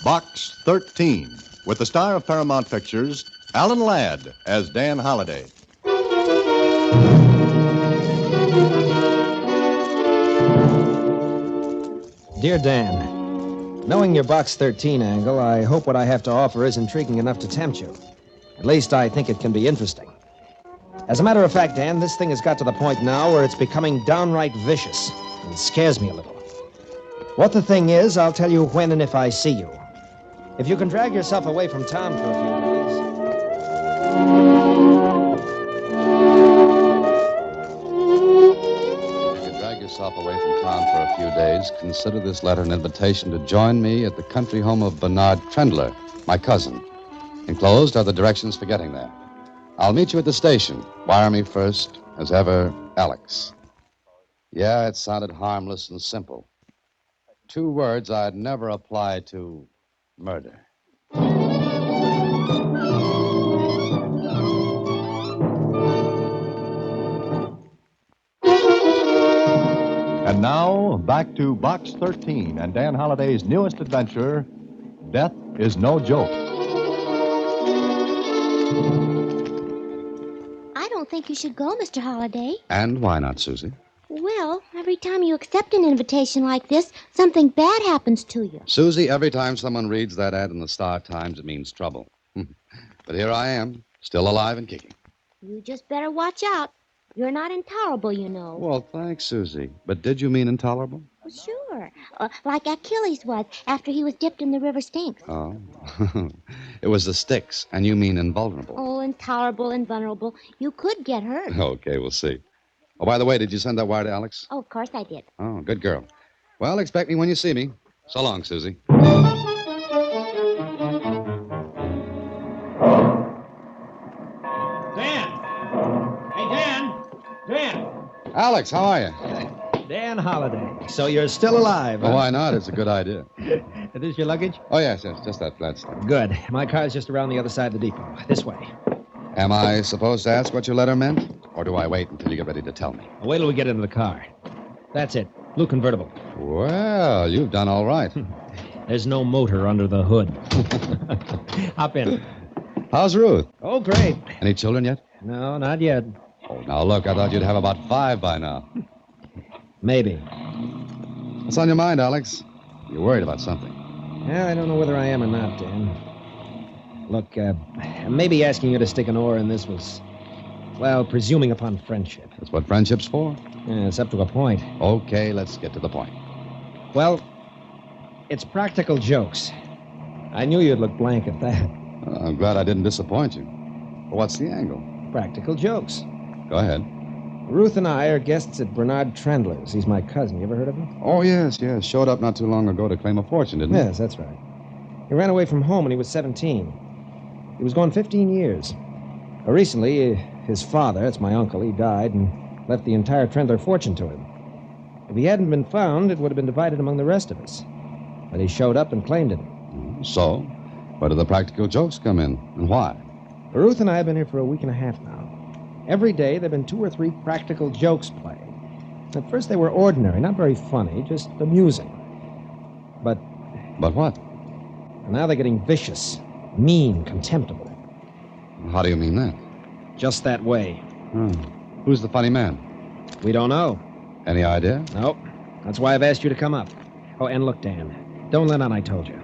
Box 13, with the star of Paramount Pictures, Alan Ladd, as Dan Holliday. Dear Dan, knowing your Box 13 angle, I hope what I have to offer is intriguing enough to tempt you. At least I think it can be interesting. As a matter of fact, Dan, this thing has got to the point now where it's becoming downright vicious. And it scares me a little. What the thing is, I'll tell you when and if I see you. If you can drag yourself away from town for a few days... Yourself away from town for a few days, consider this letter an invitation to join me at the country home of Bernard Chandler, my cousin. Enclosed are the directions for getting there. I'll meet you at the station. Wire me first, as ever, Alex. Yeah, it sounded harmless and simple. 2 words I'd never apply to murder. And now, back to Box 13 and Dan Holliday's newest adventure, Death is No Joke. I don't think you should go, Mr. Holliday. And why not, Susie? Well, every time you accept an invitation like this, something bad happens to you. Susie, every time someone reads that ad in the Star Times, it means trouble. But here I am, still alive and kicking. You just better watch out. You're not intolerable, you know. Well, thanks, Susie. But did you mean intolerable? Well, sure. Like Achilles was after he was dipped in the river Styx. Oh. It was the Styx, and you mean invulnerable. Oh, intolerable, invulnerable. You could get hurt. Okay, we'll see. Oh, by the way, did you send that wire to Alex? Oh, of course I did. Oh, good girl. Well, expect me when you see me. So long, Susie. Dan! Alex, how are you? Dan Holliday. So you're still alive, huh? Well, why not? It's a good idea. Is this your luggage? Oh, yes, just that flat stuff. Good. My car's just around the other side of the depot. This way. Am I supposed to ask what your letter meant? Or do I wait until you get ready to tell me? Wait till we get into the car. That's it. Blue convertible. Well, you've done all right. There's no motor under the hood. Hop in. How's Ruth? Oh, great. Any children yet? No, not yet. Oh, now look, I thought you'd have about 5 by now. Maybe. What's on your mind, Alex? You're worried about something. Yeah, I don't know whether I am or not, Dan. Look, maybe asking you to stick an oar in this was, well, presuming upon friendship. That's what friendship's for? Yeah, it's up to a point. Okay, let's get to the point. Well, it's practical jokes. I knew you'd look blank at that. I'm glad I didn't disappoint you. Well, what's the angle? Practical jokes. Go ahead. Ruth and I are guests at Bernard Chandler's. He's my cousin. You ever heard of him? Oh, yes. Showed up not too long ago to claim a fortune, didn't he? Yes, that's right. He ran away from home when he was 17. He was gone 15 years. Recently, his father, that's my uncle, he died and left the entire Chandler fortune to him. If he hadn't been found, it would have been divided among the rest of us. But he showed up and claimed it. So, where do the practical jokes come in, and why? Ruth and I have been here for a week and a half now. Every day, there have been 2 or 3 practical jokes played. At first, they were ordinary, not very funny, just amusing. But what? Now they're getting vicious, mean, contemptible. How do you mean that? Just that way. Who's the funny man? We don't know. Any idea? Nope. That's why I've asked you to come up. Oh, and look, Dan, don't let on I told you.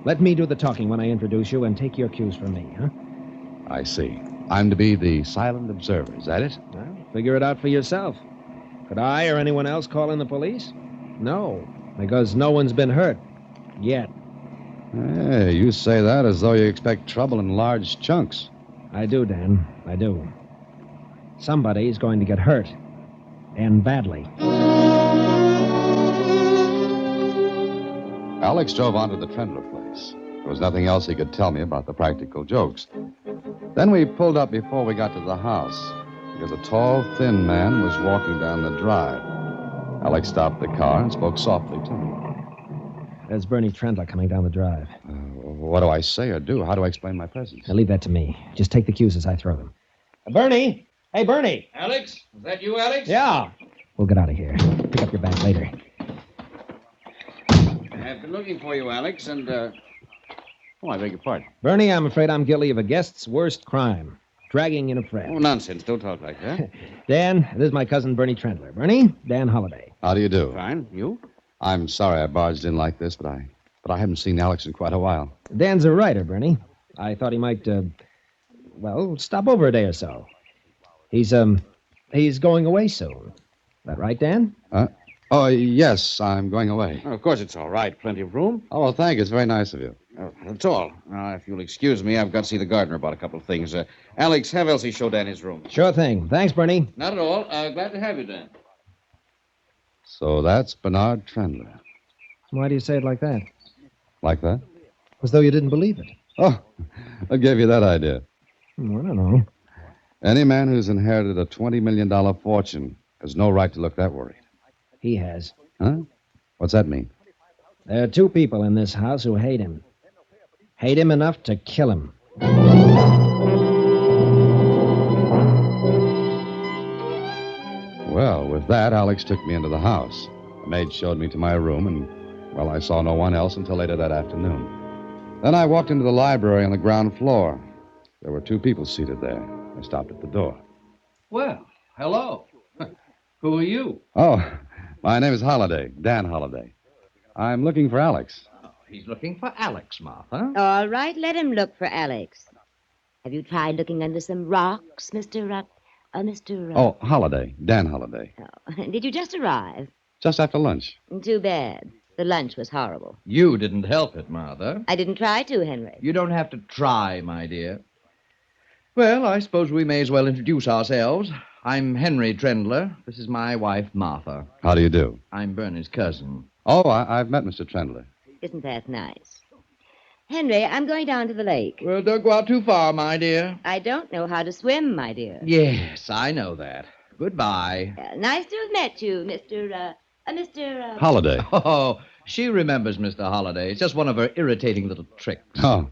Let me do the talking when I introduce you and take your cues from me, huh? I see. I'm to be the silent observer, is that it? Well, figure it out for yourself. Could I or anyone else call in the police? No, because no one's been hurt. Yet. Hey, you say that as though you expect trouble in large chunks. I do, Dan. I do. Somebody's going to get hurt. And badly. Alex drove on to the Chandler place. There was nothing else he could tell me about the practical jokes. Then we pulled up before we got to the house, because a tall, thin man was walking down the drive. Alex stopped the car and spoke softly to me. There's Bernie Chandler coming down the drive. What do I say or do? How do I explain my presence? Now, leave that to me. Just take the cues as I throw them. Bernie! Hey, Bernie! Alex? Is that you, Alex? Yeah. We'll get out of here. Pick up your bag later. I've been looking for you, Alex, and Oh, I beg your pardon. Bernie, I'm afraid I'm guilty of a guest's worst crime. Dragging in a friend. Oh, nonsense. Don't talk like that. Dan, this is my cousin Bernie Trendler. Bernie, Dan Holliday. How do you do? Fine. You? I'm sorry I barged in like this, but I haven't seen Alex in quite a while. Dan's a writer, Bernie. I thought he might, stop over a day or so. He's going away soon. That right, Dan? Oh, yes, I'm going away. Oh, of course it's all right. Plenty of room. Oh, well, thank you. It's very nice of you. That's all. Now, if you'll excuse me, I've got to see the gardener about a couple of things. Alex, have Elsie show Dan his room. Sure thing. Thanks, Bernie. Not at all. Glad to have you, Dan. So that's Bernard Trendler. Why do you say it like that? Like that? As though you didn't believe it. Oh, I gave you that idea. I don't know. Any man who's inherited a $20 million fortune has no right to look that worried. He has. Huh? What's that mean? There are two people in this house who hate him. Hate him enough to kill him. Well, with that, Alex took me into the house. The maid showed me to my room, and, well, I saw no one else until later that afternoon. Then I walked into the library on the ground floor. There were two people seated there. I stopped at the door. Well, hello. Who are you? Oh, my name is Holliday, Dan Holliday. I'm looking for Alex. Oh, he's looking for Alex, Martha. All right, let him look for Alex. Have you tried looking under some rocks, Mr. Oh, Holliday, Dan Holliday. Oh, did you just arrive? Just after lunch. Too bad. The lunch was horrible. You didn't help it, Martha. I didn't try to, Henry. You don't have to try, my dear. Well, I suppose we may as well introduce ourselves. I'm Henry Trendler. This is my wife, Martha. How do you do? I'm Bernie's cousin. Oh, I've met Mr. Trendler. Isn't that nice? Henry, I'm going down to the lake. Well, don't go out too far, my dear. I don't know how to swim, my dear. Yes, I know that. Goodbye. Nice to have met you, Mr. Holliday. Oh, she remembers Mr. Holliday. It's just one of her irritating little tricks. Oh,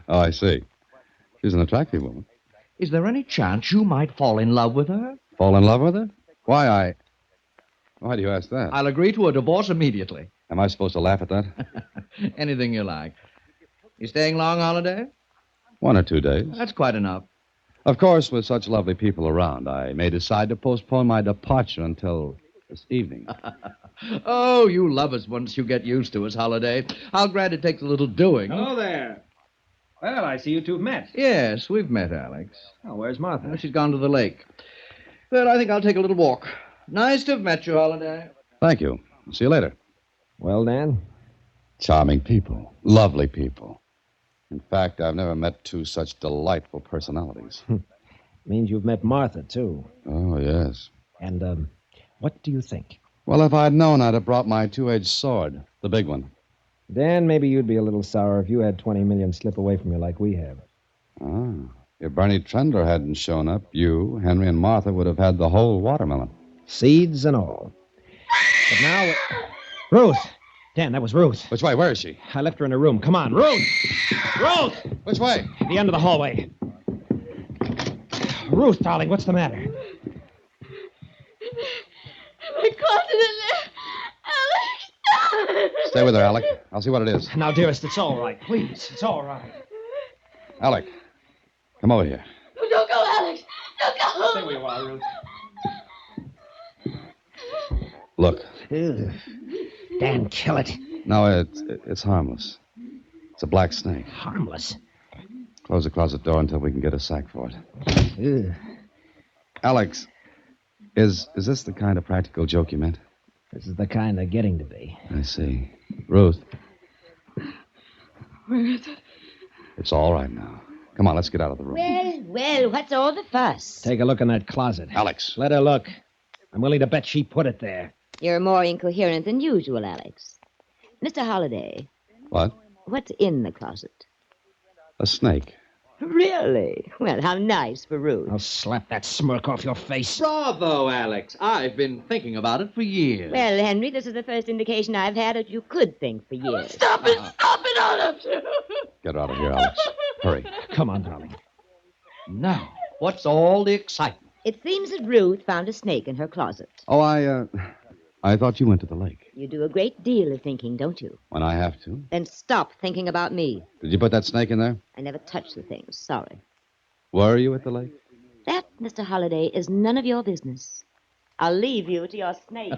I see. She's an attractive woman. Is there any chance you might fall in love with her? Fall in love with her? Why do you ask that? I'll agree to a divorce immediately. Am I supposed to laugh at that? Anything you like. You staying long, Holiday? 1 or 2 days. That's quite enough. Of course, with such lovely people around, I may decide to postpone my departure until this evening. Oh, you love us once you get used to us, Holiday. I'll grant it takes a little doing. Hello there. Well, I see you two have met. Yes, we've met, Alex. Oh, where's Martha? Well, she's gone to the lake. Well, I think I'll take a little walk. Nice to have met you, Holiday. Thank you. See you later. Well, Dan? Charming people. Lovely people. In fact, I've never met two such delightful personalities. Means you've met Martha, too. Oh, yes. And, what do you think? Well, if I'd known, I'd have brought my two-edged sword. The big one. Dan, maybe you'd be a little sour if you had 20 million slip away from you like we have. Ah. If Bernie Trendler hadn't shown up, you, Henry, and Martha would have had the whole watermelon. Seeds and all. But now... Ruth! Dan, that was Ruth. Which way? Where is she? I left her in her room. Come on, Ruth! Ruth! Which way? The end of the hallway. Ruth, darling, what's the matter? My closet in there. Alex! Stay with her, Alec. I'll see what it is. Now, dearest, it's all right. Please, it's all right. Alec, come over here. Don't go, Alex. Don't go. Stay where you are, Ruth. Look. Ugh. Dan, kill it. No, it's harmless. It's a black snake. Harmless. Close the closet door until we can get a sack for it. Ugh. Alex, is this the kind of practical joke you meant? This is the kind they're getting to be. I see. Ruth. Where is it? It's all right now. Come on, let's get out of the room. Well, what's all the fuss? Take a look in that closet. Alex. Let her look. I'm willing to bet she put it there. You're more incoherent than usual, Alex. Mr. Holliday, What? what's in the closet? A snake. Really? Well, how nice for Ruth. I'll slap that smirk off your face. Bravo, Alex. I've been thinking about it for years. Well, Henry, this is the first indication I've had that you could think for years. Stop it, all of you. Get her out of here, Alex. Hurry. Come on, darling. Now, what's all the excitement? It seems that Ruth found a snake in her closet. Oh, I I thought you went to the lake. You do a great deal of thinking, don't you? When I have to. Then stop thinking about me. Did you put that snake in there? I never touched the thing. Sorry. Were you at the lake? That, Mr. Holliday, is none of your business. I'll leave you to your snake.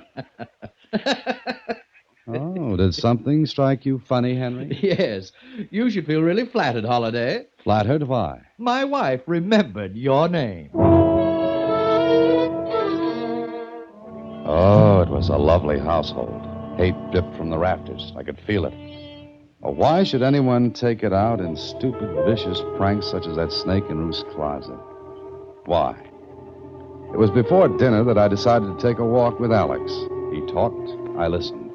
Oh, did something strike you funny, Henry? Yes. You should feel really flattered, Holliday. Flattered? Why? My wife remembered your name. Oh, it was a lovely household. Hate dripped from the rafters. I could feel it. Well, why should anyone take it out in stupid, vicious pranks such as that snake in Ruth's closet? Why? It was before dinner that I decided to take a walk with Alex. He talked, I listened.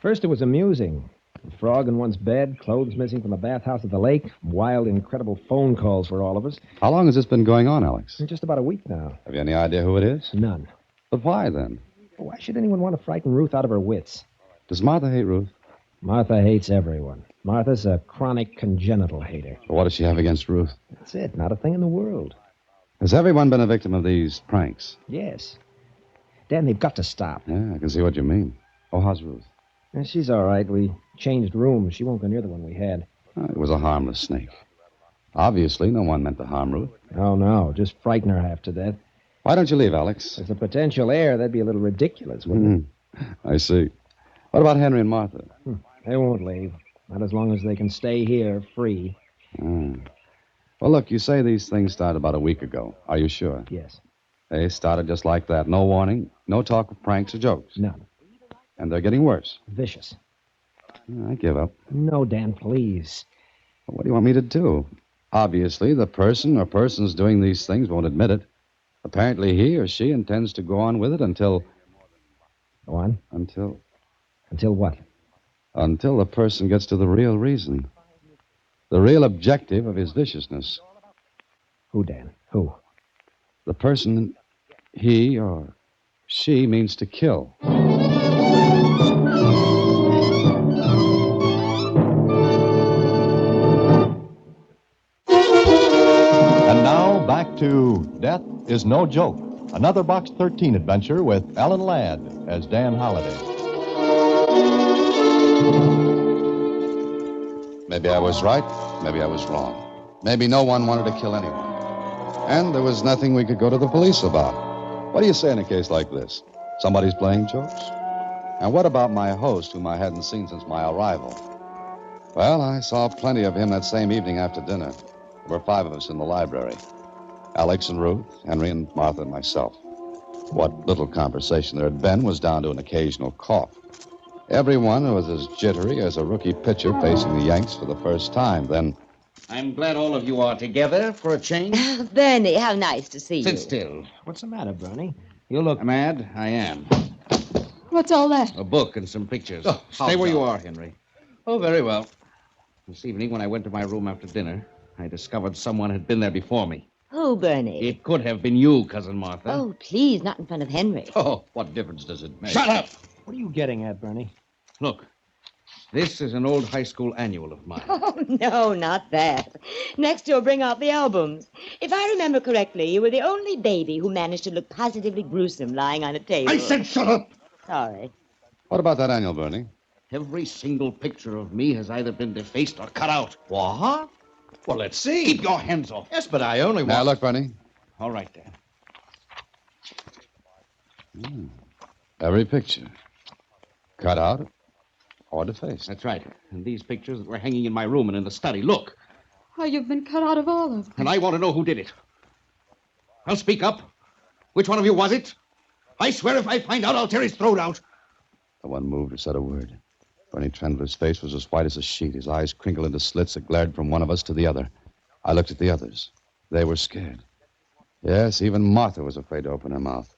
First, it was amusing. A frog in one's bed, clothes missing from the bathhouse at the lake, wild, incredible phone calls for all of us. How long has this been going on, Alex? Just about a week now. Have you any idea who it is? None. But why, then? Why should anyone want to frighten Ruth out of her wits? Does Martha hate Ruth? Martha hates everyone. Martha's a chronic congenital hater. Or what does she have against Ruth? That's it. Not a thing in the world. Has everyone been a victim of these pranks? Yes. Dan, they've got to stop. Yeah, I can see what you mean. Oh, how's Ruth? She's all right. We changed rooms. She won't go near the one we had. It was a harmless snake. Obviously, no one meant to harm Ruth. Oh, no. Just frighten her half to death. Why don't you leave, Alex? As a potential heir, that'd be a little ridiculous, wouldn't I see. What about Henry and Martha? it? They won't leave. Not as long as they can stay here free. Well, look, you say these things started about a week ago. Are you sure? Yes. They started just like that. No warning, no talk of pranks or jokes. None. And they're getting worse. Vicious. I give up. No, Dan, please. What do you want me to do? Obviously, the person or persons doing these things won't admit it. Apparently, he or she intends to go on with it until... Go on. Until what? Until the person gets to the real reason. The real objective of his viciousness. Who, Dan? Who? The person he or she means to kill. And now, back to Death is No Joke, another Box 13 adventure with Alan Ladd as Dan Holliday. Maybe I was right, maybe I was wrong. Maybe no one wanted to kill anyone. And there was nothing we could go to the police about. What do you say in a case like this? Somebody's playing jokes? And what about my host, whom I hadn't seen since my arrival? Well, I saw plenty of him that same evening after dinner. There were 5 of us in the library. Alex and Ruth, Henry and Martha and myself. What little conversation there had been was down to an occasional cough. Everyone was as jittery as a rookie pitcher facing the Yanks for the first time. Then... I'm glad all of you are together for a change. Bernie, how nice to see you. Sit still. What's the matter, Bernie? You look... Mad? I am. What's all that? A book and some pictures. Oh, Stay where you are, Henry. Oh, very well. This evening, when I went to my room after dinner, I discovered someone had been there before me. Who, Bernie? It could have been you, Cousin Martha. Oh, please, not in front of Henry. Oh, what difference does it make? Shut up! What are you getting at, Bernie? Look, this is an old high school annual of mine. Oh, no, not that. Next, you'll bring out the albums. If I remember correctly, you were the only baby who managed to look positively gruesome lying on a table. I said shut up! Sorry. What about that annual, Bernie? Every single picture of me has either been defaced or cut out. What? Well, let's see. Keep your hands off. Yes, but I only Now, want... look, Bernie. All right, Dan. Every picture. Cut out or defaced. That's right. And these pictures that were hanging in my room and in the study. Look. Why, you've been cut out of all of them. And I want to know who did it. I'll speak up. Which one of you was it? I swear if I find out, I'll tear his throat out. No one moved or said a word. Bernie Trendler's face was as white as a sheet. His eyes crinkled into slits that glared from one of us to the other. I looked at the others. They were scared. Yes, even Martha was afraid to open her mouth.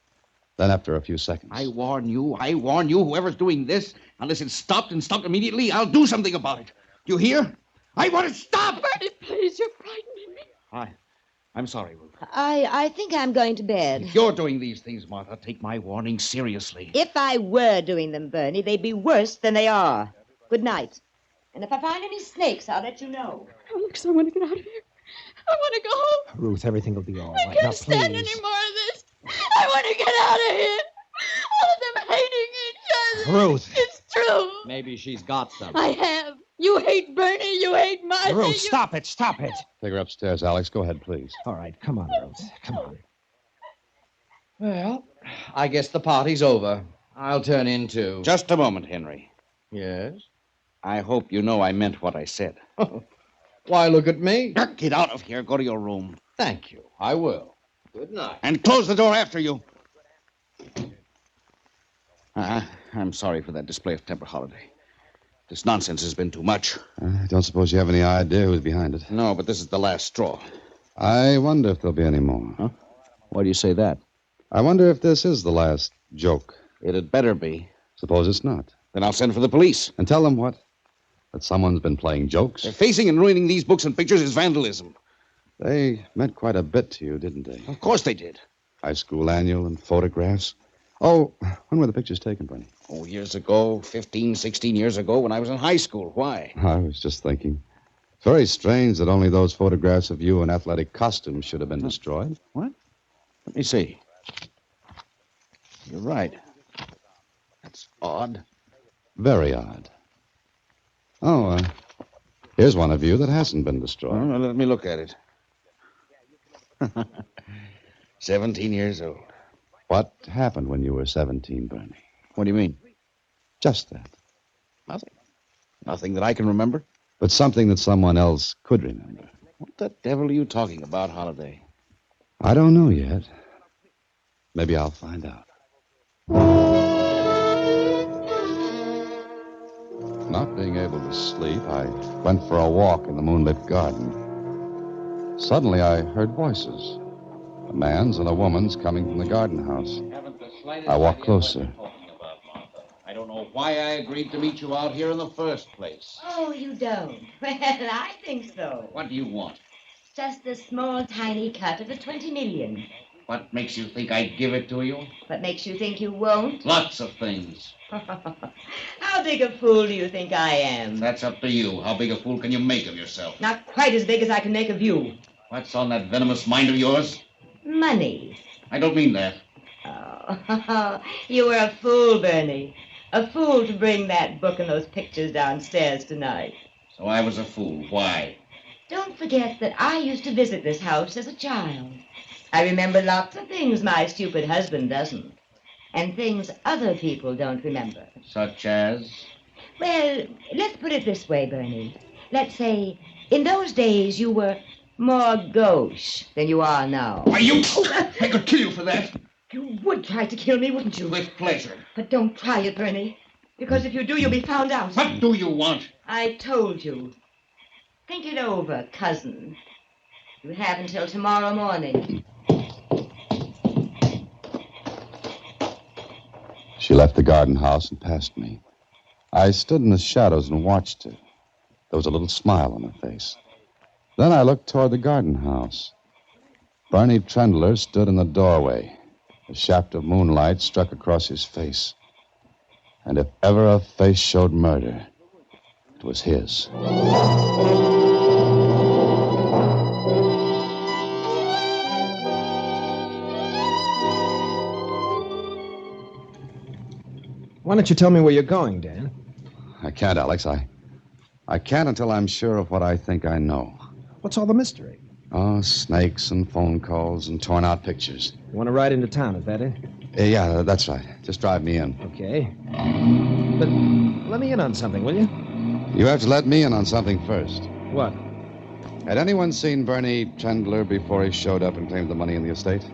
Then after a few seconds... I warn you, whoever's doing this, unless it's stopped and stopped immediately, I'll do something about it. Do you hear? I want it stopped! Bernie, please, you're frightening me. I'm sorry, Ruth. I think I'm going to bed. If you're doing these things, Martha, take my warning seriously. If I were doing them, Bernie, they'd be worse than they are. Good night. And if I find any snakes, I'll let you know. Alex, I want to get out of here. I want to go home. Ruth, everything will be all I right. can't Now, stand please. any more of this. I want to get out of here. All of them hating Ruth. It's true. Maybe she's got some. I have. You hate Bernie. You hate Martha. Ruth, stop it. Stop it. Take her upstairs, Alex. Go ahead, please. All right, come on, Ruth. Come on. Well, I guess the party's over. I'll turn in too. Just a moment, Henry. Yes? I hope you know I meant what I said. Why, look at me. Get out of here. Go to your room. Thank you. I will. Good night. And close the door after you. I'm sorry for that display of temper, Holiday. This nonsense has been too much. I don't suppose you have any idea who's behind it. No, but this is the last straw. I wonder if there'll be any more. Huh? Why do you say that? I wonder if this is the last joke. It had better be. Suppose it's not. Then I'll send for the police. And tell them what? That someone's been playing jokes? Defacing and ruining these books and pictures is vandalism. They meant quite a bit to you, didn't they? Of course they did. High school annual and photographs. Oh, when were the pictures taken, Bernie? Oh, years ago, 15, 16 years ago, when I was in high school. Why? I was just thinking. It's very strange that only those photographs of you in athletic costumes should have been destroyed. What? Let me see. You're right. That's odd. Very odd. Oh, here's one of you that hasn't been destroyed. Well, let me look at it. 17 years old. What happened when you were 17, Bernie? What do you mean? Just that. Nothing. Nothing that I can remember? But something that someone else could remember. What the devil are you talking about, Holiday? I don't know yet. Maybe I'll find out. Not being able to sleep, I went for a walk in the moonlit garden. Suddenly, I heard voices. A man's and a woman's coming from the garden house. I walked closer. I don't know why I agreed to meet you out here in the first place. Oh, you don't? Well, I think so. What do you want? Just a small, tiny cut of the 20 million. What makes you think I'd give it to you? What makes you think you won't? Lots of things. How big a fool do you think I am? That's up to you. How big a fool can you make of yourself? Not quite as big as I can make of you. What's on that venomous mind of yours? Money. I don't mean that. Oh, you were a fool, Bernie. A fool to bring that book and those pictures downstairs tonight. So I was a fool. Why? Don't forget that I used to visit this house as a child. I remember lots of things my stupid husband doesn't. And things other people don't remember. Such as? Well, let's put it this way, Bernie. Let's say, in those days you were more gauche than you are now. Are you? I could kill you for that. You would try to kill me, wouldn't you? With pleasure. But don't try it, Bernie. Because if you do, you'll be found out. What do you want? I told you. Think it over, cousin. You have until tomorrow morning. She left the garden house and passed me. I stood in the shadows and watched her. There was a little smile on her face. Then I looked toward the garden house. Barney Trendler stood in the doorway. A shaft of moonlight struck across his face. And if ever a face showed murder, it was his. Why don't you tell me where you're going, Dan? I can't, Alex. I can't until I'm sure of what I think I know. What's all the mystery? Oh, snakes and phone calls and torn-out pictures. You want to ride into town, is that it? Yeah, that's right. Just drive me in. Okay. But let me in on something, will you? You have to let me in on something first. What? Had anyone seen Bernie Chandler before he showed up and claimed the money in the estate?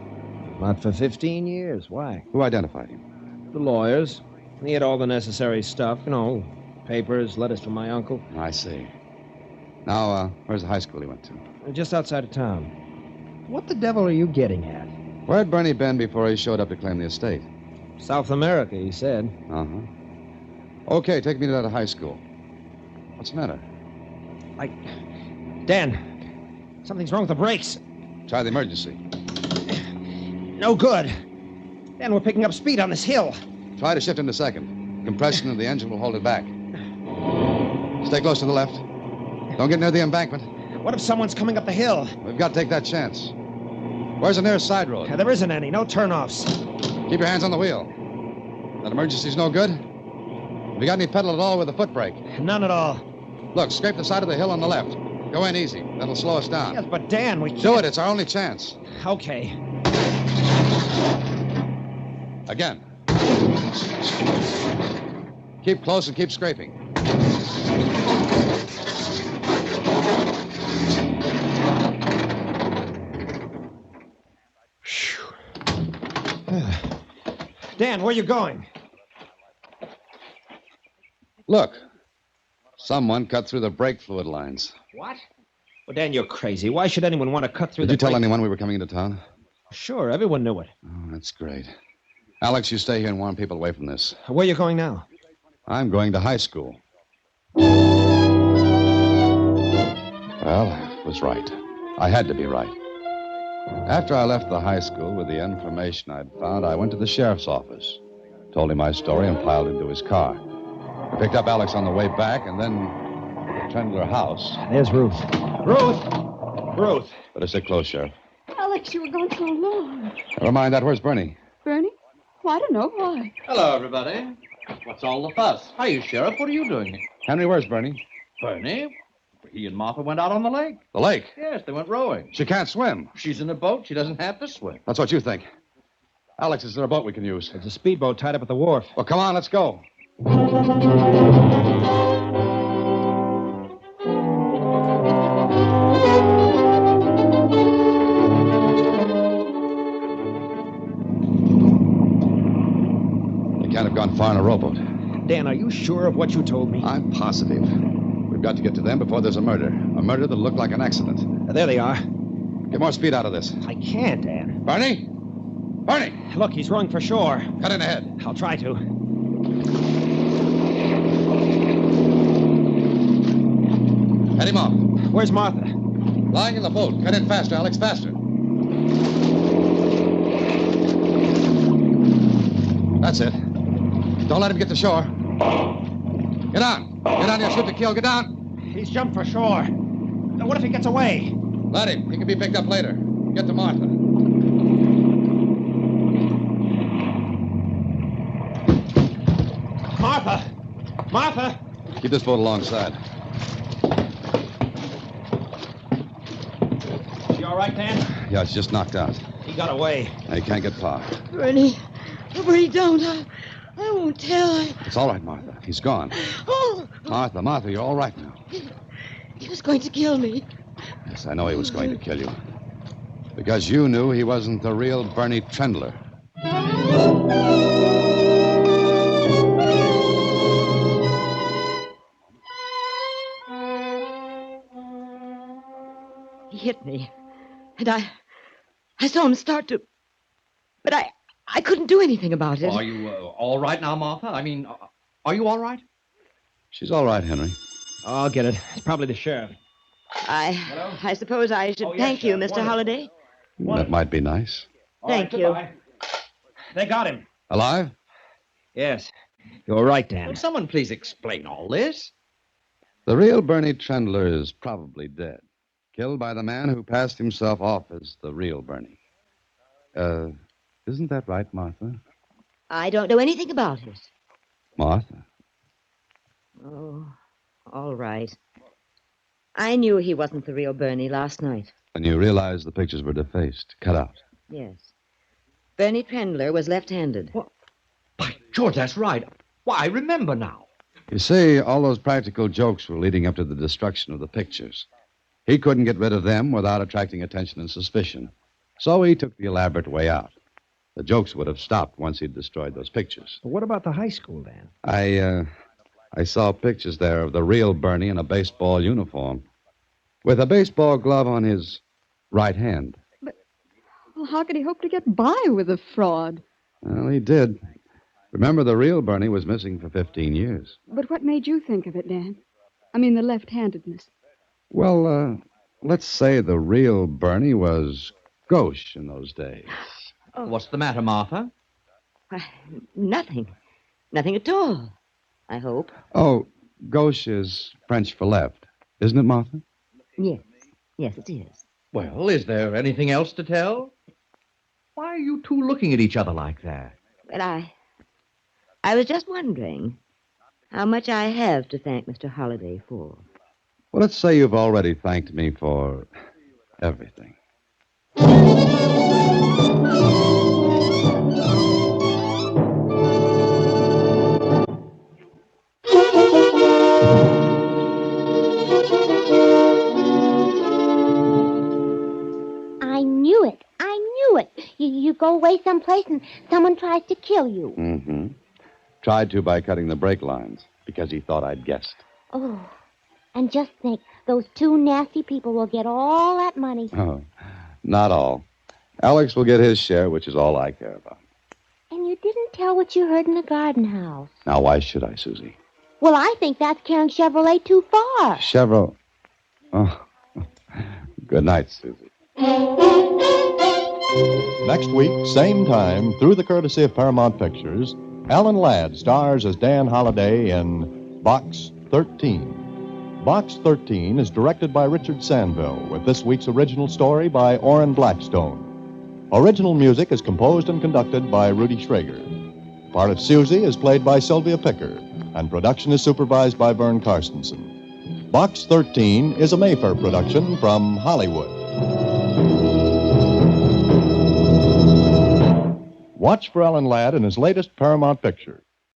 Not for 15 years. Why? Who identified him? The lawyers. He had all the necessary stuff, papers, letters from my uncle. I see. Now, where's the high school he went to? Just outside of town. What the devil are you getting at? Where'd Bernie been before he showed up to claim the estate? South America, he said. Uh-huh. Okay, take me to that high school. What's the matter? Dan, something's wrong with the brakes. Try the emergency. No good. Dan, we're picking up speed on this hill. Try to shift into second. Compression of the engine will hold it back. Stay close to the left. Don't get near the embankment. What if someone's coming up the hill? We've got to take that chance. Where's the nearest side road? There isn't any. No turnoffs. Keep your hands on the wheel. That emergency's no good? Have you got any pedal at all with a foot brake? None at all. Look, scrape the side of the hill on the left. Go in easy. That'll slow us down. Yes, but Dan, we can't... Do it. It's our only chance. Okay. Again. Keep close and keep scraping. Dan, where you going? Look. Someone cut through the brake fluid lines. What? Well, Dan, you're crazy. Why should anyone want to cut through Did you tell anyone we were coming into town? Sure, everyone knew it. Oh, that's great. Alex, you stay here and warn people away from this. Where are you going now? I'm going to high school. Well, I was right. I had to be right. After I left the high school with the information I'd found, I went to the sheriff's office, told him my story, and piled into his car. I picked up Alex on the way back, and then the Trendler house. There's Ruth. Ruth! Ruth! Better sit close, Sheriff. Alex, you were gone so long. Never mind that. Where's Bernie? Bernie? Well, I don't know why. Hello, everybody. What's all the fuss? Hiya, Sheriff. What are you doing here? Henry, where's Bernie? Bernie? He and Martha went out on the lake. The lake. Yes, they went rowing. She can't swim. She's in a boat. She doesn't have to swim. That's what you think. Alex, is there a boat we can use? There's a speedboat tied up at the wharf. Well, come on, let's go. They can't have gone far in a rowboat. Dan, are you sure of what you told me? I'm positive. We've got to get to them before there's a murder. A murder that'll look like an accident. There they are. Get more speed out of this. I can't, Dan. Bernie? Bernie! Look, he's rowing for shore. Cut in ahead. I'll try to. Head him off. Where's Martha? Lying in the boat. Cut in faster, Alex, faster. That's it. Don't let him get to shore. Get on. Get on your ship to kill. Get down. He's jumped for shore. Now, what if he gets away? Let him. He can be picked up later. Get to Martha. Martha! Martha! Keep this boat alongside. Is she all right, Dan? Yeah, it's just knocked out. He got away. Now, you can't get far. Bernie. Bernie, don't. I won't tell. It's all right, Martha. He's gone. Oh, Martha, you're all right now. he was going to kill me. Yes, I know he was going to kill you. Because you knew he wasn't the real Bernie Trendler. He hit me. And I saw him start to... But I couldn't do anything about it. Are you all right now, Martha? I mean, are you all right? She's all right, Henry. Oh, I'll get it. It's probably the sheriff. I suppose I should thank you, Mr. Holliday. That might be nice. Thank you. Goodbye. They got him. Alive? Yes. You're right, Dan. Will someone please explain all this? The real Bernie Trendler is probably dead. Killed by the man who passed himself off as the real Bernie. Isn't that right, Martha? I don't know anything about it. Martha? Oh, all right. I knew he wasn't the real Bernie last night. And you realized the pictures were defaced, cut out. Yes. Bernie Trendler was left-handed. What? By George, that's right. Why, I remember now. You see, all those practical jokes were leading up to the destruction of the pictures. He couldn't get rid of them without attracting attention and suspicion. So he took the elaborate way out. The jokes would have stopped once he'd destroyed those pictures. What about the high school, Dan? I saw pictures there of the real Bernie in a baseball uniform, with a baseball glove on his right hand. Well, how could he hope to get by with a fraud? Well, he did. Remember, the real Bernie was missing for 15 years. But what made you think of it, Dan? I mean, the left-handedness. Well, let's say the real Bernie was gauche in those days. Oh. What's the matter, Martha? Nothing. Nothing at all, I hope. Oh, gauche is French for left, isn't it, Martha? Yes. Yes, it is. Well, is there anything else to tell? Why are you two looking at each other like that? But I was just wondering. how much I have to thank Mr. Holliday for. Well, let's say you've already thanked me for everything. I knew it. I knew it. You go away someplace and someone tries to kill you. Mm-hmm. Tried to by cutting the brake lines, because he thought I'd guessed. Oh, and just think, those two nasty people will get all that money. Oh, not all. Alex will get his share, which is all I care about. And you didn't tell what you heard in the garden house. Now, why should I, Susie? Well, I think that's carrying Chevrolet too far. Chevrolet. Oh, good night, Susie. Next week, same time, through the courtesy of Paramount Pictures, Alan Ladd stars as Dan Holliday in Box 13. Box 13 is directed by Richard Sanville, with this week's original story by Orrin Blackstone. Original music is composed and conducted by Rudy Schrager. The part of Suzy is played by Sylvia Picker, and production is supervised by Vern Carstensen. Box 13 is a Mayfair production from Hollywood. Watch for Alan Ladd in his latest Paramount picture.